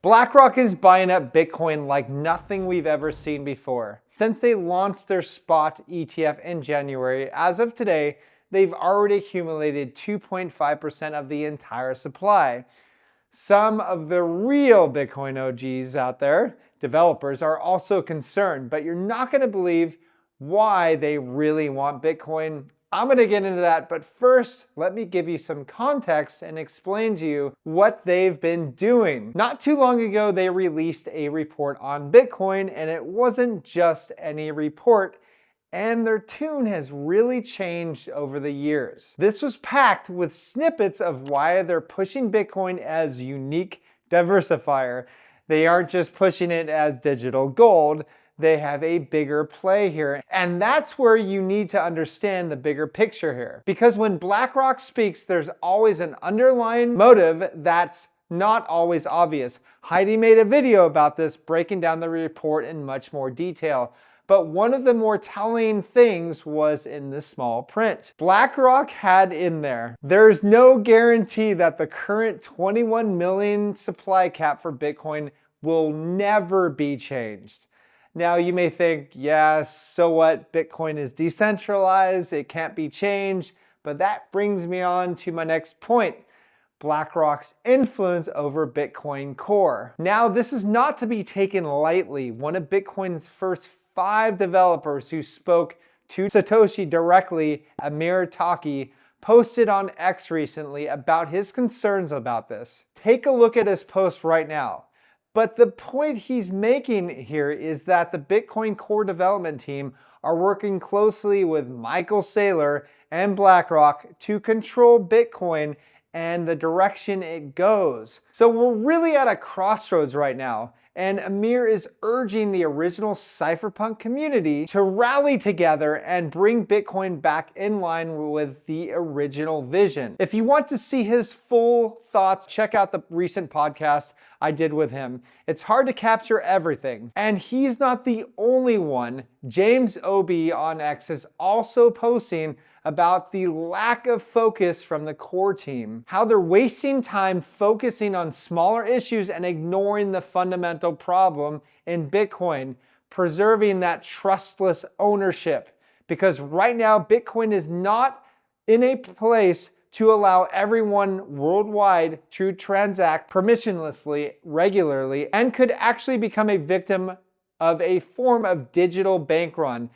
BlackRock is buying up Bitcoin like nothing we've ever seen before. Since they launched their spot ETF in January, as of today, they've already accumulated 2.5% of the entire supply. Some of the real Bitcoin OGs out there, developers, are also concerned, but you're not going to believe why they really want Bitcoin. I'm going to get into that, but first, let me give you some context and explain to you what they've been doing. Not too long ago, they released a report on Bitcoin, and it wasn't just any report, and their tune has really changed over the years. This was packed with snippets of why they're pushing Bitcoin as unique diversifier. They aren't just pushing it as digital gold. They have a bigger play here. And that's where you need to understand the bigger picture here. Because when BlackRock speaks, there's always an underlying motive that's not always obvious. Heidi made a video about this, breaking down the report in much more detail. But one of the more telling things was in the small print. BlackRock had in there's no guarantee that the current 21 million supply cap for Bitcoin will never be changed. Now you may think, yeah, so what? Bitcoin is decentralized, it can't be changed. But that brings me on to my next point. BlackRock's influence over Bitcoin Core. Now this is not to be taken lightly. One of Bitcoin's first 5 developers who spoke to Satoshi directly, Amir Taki, posted on X recently about his concerns about this. Take a look at his post right now. But the point he's making here is that the Bitcoin Core development team are working closely with Michael Saylor and BlackRock to control Bitcoin and the direction it goes. So we're really at a crossroads right now. And Amir is urging the original cypherpunk community to rally together and bring Bitcoin back in line with the original vision. If you want to see his full thoughts, check out the recent podcast I did with him. It's hard to capture everything. And he's not the only one. James Obi on X is also posting about the lack of focus from the core team, how they're wasting time focusing on smaller issues and ignoring the fundamental problem in Bitcoin, preserving that trustless ownership. Because right now, Bitcoin is not in a place to allow everyone worldwide to transact permissionlessly, regularly, and could actually become a victim of a form of digital bank run.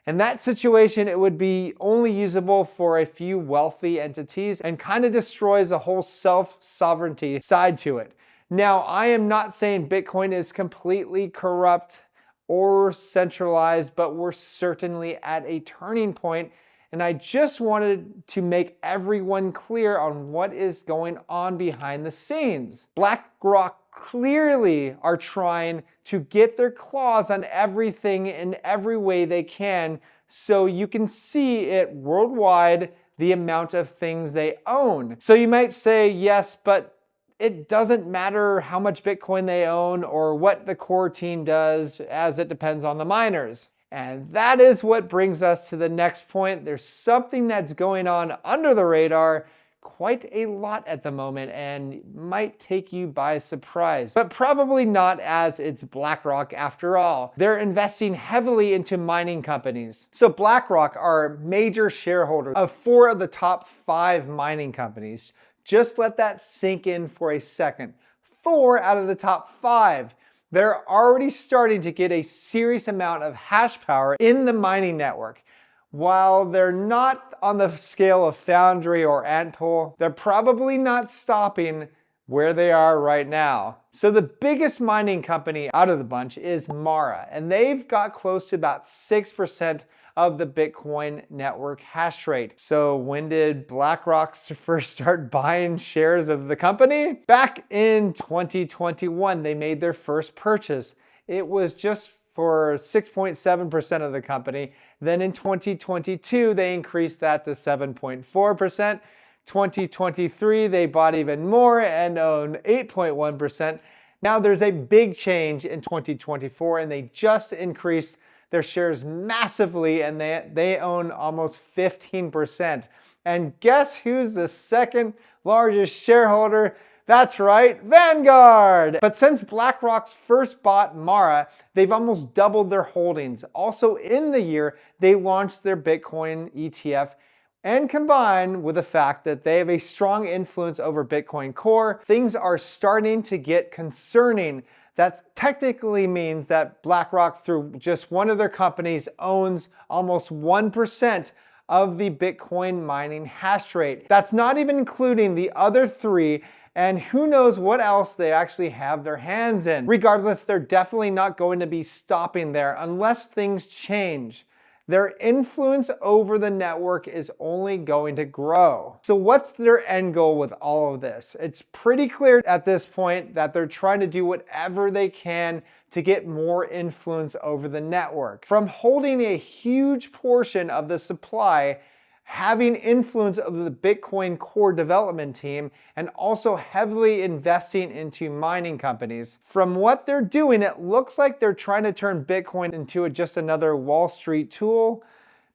In that situation, it would be only usable for a few wealthy entities and kind of destroys the whole self-sovereignty side to it. Now, I am not saying Bitcoin is completely corrupt or centralized, but we're certainly at a turning point. And I just wanted to make everyone clear on what is going on behind the scenes. BlackRock clearly are trying to get their claws on everything in every way they can, so you can see it worldwide, the amount of things they own. So you might say, yes, but it doesn't matter how much Bitcoin they own or what the core team does, as it depends on the miners. And that is what brings us to the next point. There's something that's going on under the radar quite a lot at the moment and might take you by surprise, but probably not, as it's BlackRock after all. They're investing heavily into mining companies. So BlackRock are major shareholders of 4 of the top 5 mining companies. Just let that sink in for a second. 4 out of the top 5. They're already starting to get a serious amount of hash power in the mining network. While they're not on the scale of Foundry or Antpool, they're probably not stopping where they are right now. So the biggest mining company out of the bunch is Mara, and they've got close to about 6% of the Bitcoin network hash rate. So when did BlackRock first start buying shares of the company? Back in 2021, they made their first purchase. It was just for 6.7% of the company. Then in 2022, they increased that to 7.4%. 2023, they bought even more and own 8.1%. Now there's a big change in 2024, and they just increased their shares massively, and they own almost 15%. And guess who's the second largest shareholder? That's right, Vanguard! But since BlackRock's first bought Mara, they've almost doubled their holdings. Also in the year, they launched their Bitcoin ETF, and combined with the fact that they have a strong influence over Bitcoin Core, things are starting to get concerning. That technically means that BlackRock, through just one of their companies, owns almost 1% of the Bitcoin mining hash rate. That's not even including the other three, and who knows what else they actually have their hands in. Regardless, they're definitely not going to be stopping there unless things change. Their influence over the network is only going to grow. So what's their end goal with all of this? It's pretty clear at this point that they're trying to do whatever they can to get more influence over the network. From holding a huge portion of the supply, having influence over the Bitcoin Core development team, and also heavily investing into mining companies. From what they're doing, it looks like they're trying to turn Bitcoin into just another Wall Street tool.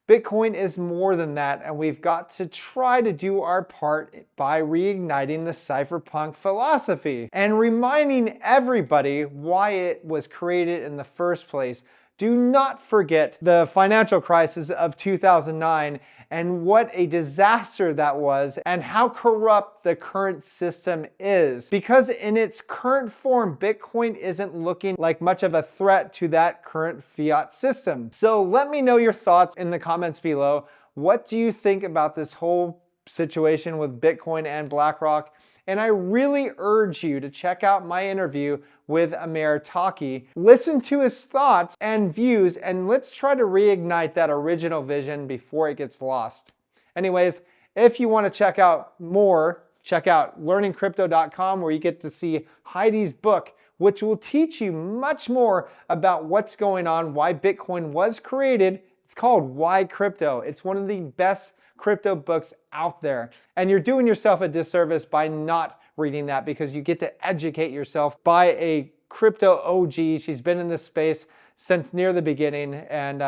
Bitcoin is more than that, and we've got to try to do our part by reigniting the cypherpunk philosophy and reminding everybody why it was created in the first place. Do not forget the financial crisis of 2009 and what a disaster that was and how corrupt the current system is. Because in its current form, Bitcoin isn't looking like much of a threat to that current fiat system. So let me know your thoughts in the comments below. What do you think about this whole situation with Bitcoin and BlackRock? And I really urge you to check out my interview with Amir Taki. Listen to his thoughts and views, and let's try to reignite that original vision before it gets lost. Anyways, if you want to check out more, check out learningcrypto.com, where you get to see Heidi's book, which will teach you much more about what's going on, why Bitcoin was created. It's called Why Crypto. It's one of the best crypto books out there. And you're doing yourself a disservice by not reading that, because you get to educate yourself by a crypto OG. She's been in this space since near the beginning, and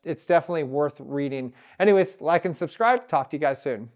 it's definitely worth reading. Anyways, like and subscribe. Talk to you guys soon.